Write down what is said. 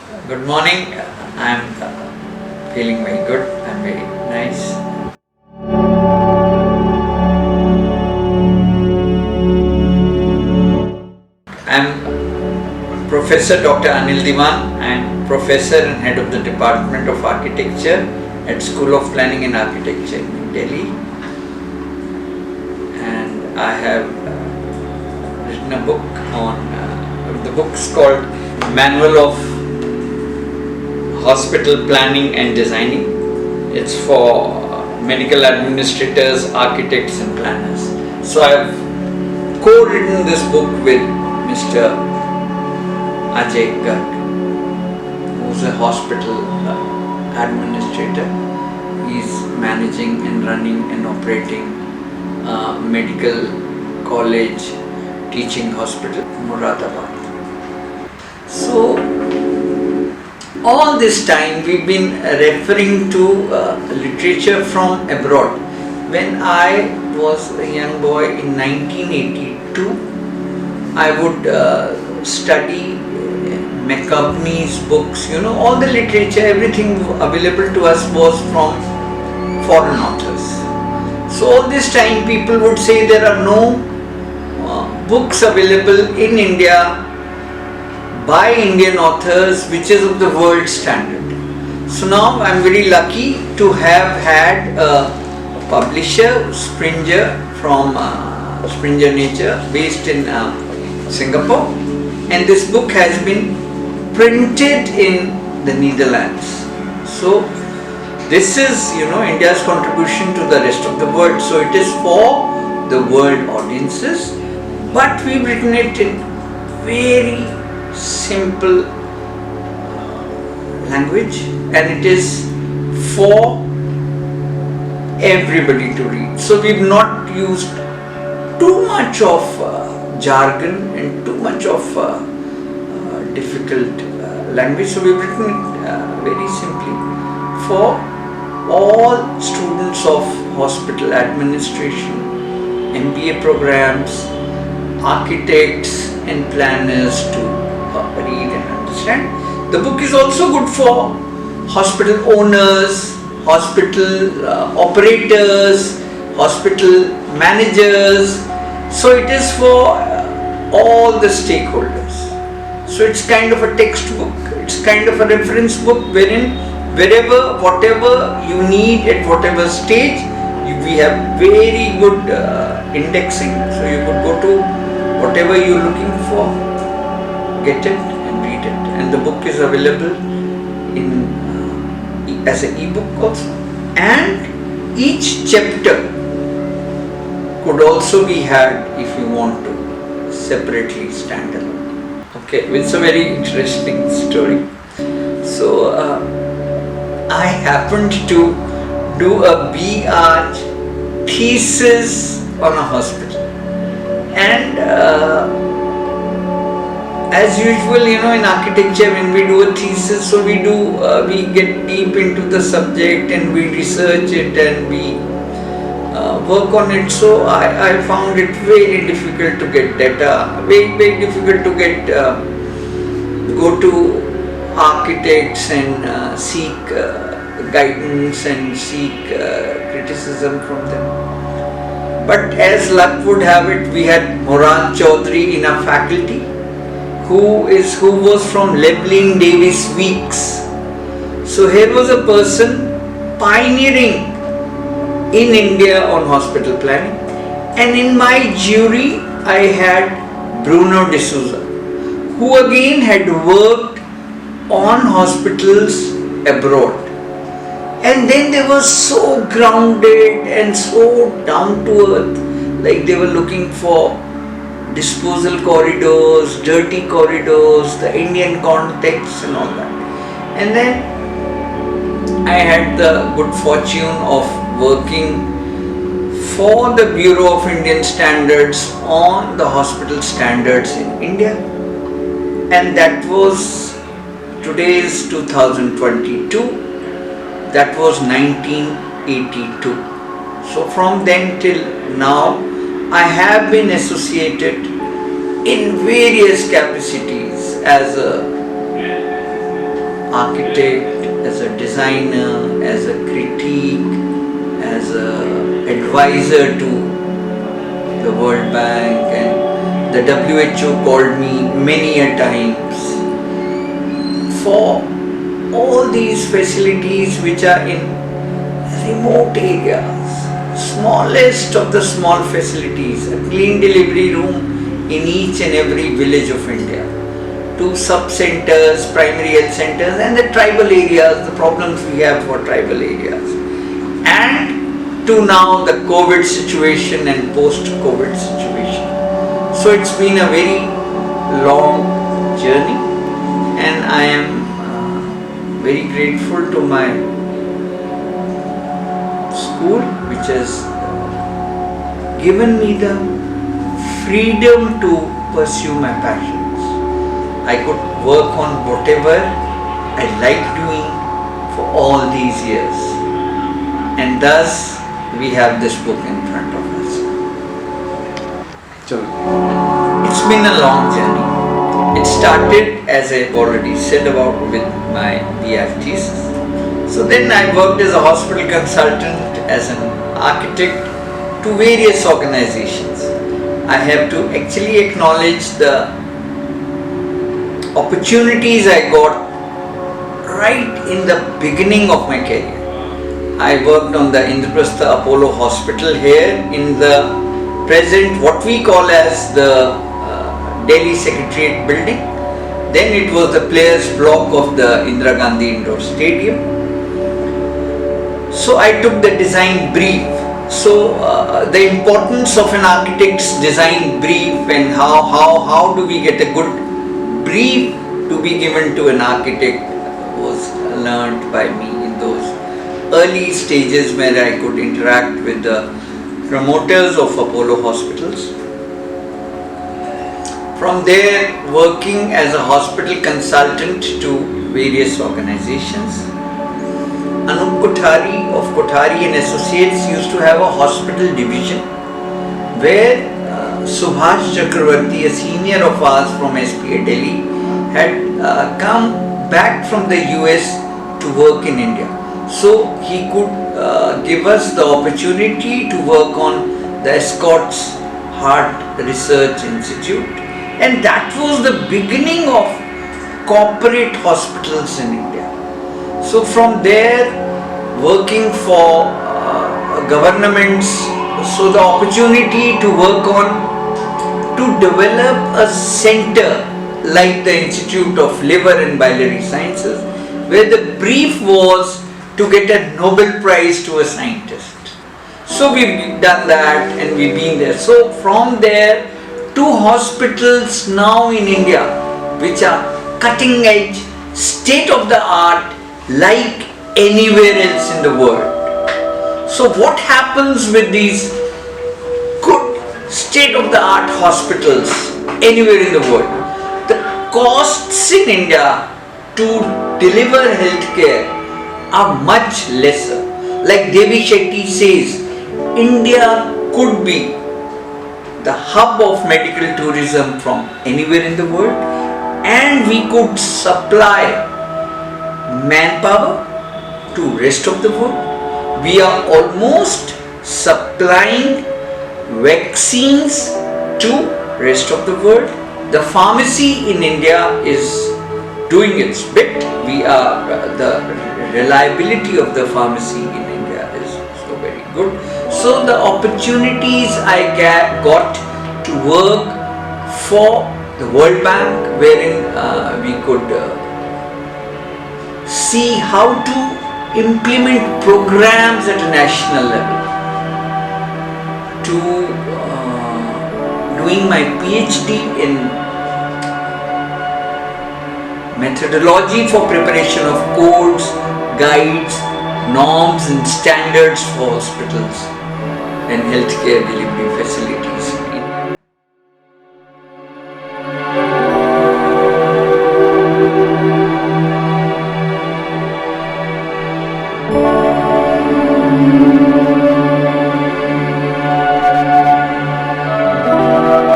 Good morning. I'm feeling very good. I'm very nice. I'm Professor Dr. Anil Dewan. I'm Professor and Head of the Department of Architecture at School of Planning and Architecture in Delhi. And I have written a book the book's called Manual of Hospital Planning and Designing. It's for medical administrators, architects and planners. So I've co-written this book with Mr. Ajay Garg, who's a hospital administrator. He's managing and running and operating medical college teaching hospital, Muradabad. So all this time we've been referring to literature from abroad. When I was a young boy in 1982, I would study McCartney's books. All the literature, everything available to us was from foreign authors. So all this time people would say there are no books available in India by Indian authors which is of the world standard. So now I'm very lucky to have had a publisher, Springer, from Springer Nature, based in Singapore, and this book has been printed in the Netherlands. So this is India's contribution to the rest of the world. So it is for the world audiences, but we've written it in very simple language, and it is for everybody to read. So we've not used too much of jargon and too much of difficult language. So we've written it very simply for all students of hospital administration, MBA programs, architects and planners to read and understand. The book is also good for hospital owners, hospital operators, hospital managers. So it is for all the stakeholders. So it's kind of a textbook, it's kind of a reference book wherein whatever you need at whatever stage, we have very good indexing. So you could go to whatever you're looking for, get it and read it. And the book is available as an e-book also. And each chapter could also be had if you want to separately stand alone. Okay, it's a very interesting story. So I happened to do a BR thesis on a hospital, and as usual, in architecture, when we do a thesis, so we get deep into the subject and we research it and we work on it. So I found it very difficult to get data, very difficult to get go to architects and seek guidance and seek criticism from them. But as luck would have it, we had Murad Chaudhary in our faculty, who was from Lebling Davis Weeks. So here was a person pioneering in India on hospital planning. And in my jury, I had Bruno D'Souza, who again had worked on hospitals abroad. And then they were so grounded and so down to earth, like they were looking for disposal corridors, dirty corridors, the Indian context and all that. And then I had the good fortune of working for the Bureau of Indian Standards on the hospital standards in India. And that was today's 2022. That was 1982. So from then till now, I have been associated in various capacities as a architect, as a designer, as a critique, as a advisor to the World Bank, and the WHO called me many a times for all these facilities which are in remote areas, smallest of the small facilities, a clean delivery room in each and every village of India, to sub-centers, primary health centers, and the tribal areas, the problems we have for tribal areas, and to now the COVID situation and post-COVID situation. So it's been a very long journey, and I am very grateful to my school, which has given me the freedom to pursue my passions. I could work on whatever I like doing for all these years, and thus we have this book in front of us. It's been a long journey. It started, as I've already said about, with my BR thesis. So then I worked as a hospital consultant, as an architect to various organizations. I have to actually acknowledge the opportunities I got right in the beginning of my career. I worked on the Indraprastha Apollo Hospital here in the present, what we call as the Delhi Secretariat building. Then it was the players block of the Indira Gandhi Indoor Stadium. So I took the design brief. So the importance of an architect's design brief, and how do we get a good brief to be given to an architect, was learnt by me in those early stages where I could interact with the promoters of Apollo hospitals. From there, working as a hospital consultant to various organizations. Anup Kothari of Kothari and Associates used to have a hospital division where Subhash Chakravarti, a senior of ours from SPA Delhi, had come back from the US to work in India. So he could give us the opportunity to work on the Escorts Heart Research Institute, and that was the beginning of corporate hospitals in India. So from there, working for governments, so the opportunity to work on, to develop a center like the Institute of Liver and Biliary Sciences, where the brief was to get a Nobel Prize to a scientist. So we've done that and we've been there. So from there, 2 hospitals now in India which are cutting edge, state of the art, like anywhere else in the world. So what happens with these good state of the art hospitals anywhere in the world? The costs in India to deliver healthcare are much lesser. Like Devi Shetty says, India could be the hub of medical tourism from anywhere in the world, and we could supply manpower to rest of the world. We are almost supplying vaccines to rest of the world. The pharmacy in India is doing its bit. We are the reliability of the pharmacy in India is so very good. So the opportunities I got to work for the World Bank, wherein we could see how to implement programs at a national level, to doing my PhD in methodology for preparation of codes, guides, norms and standards for hospitals and healthcare delivery facilities.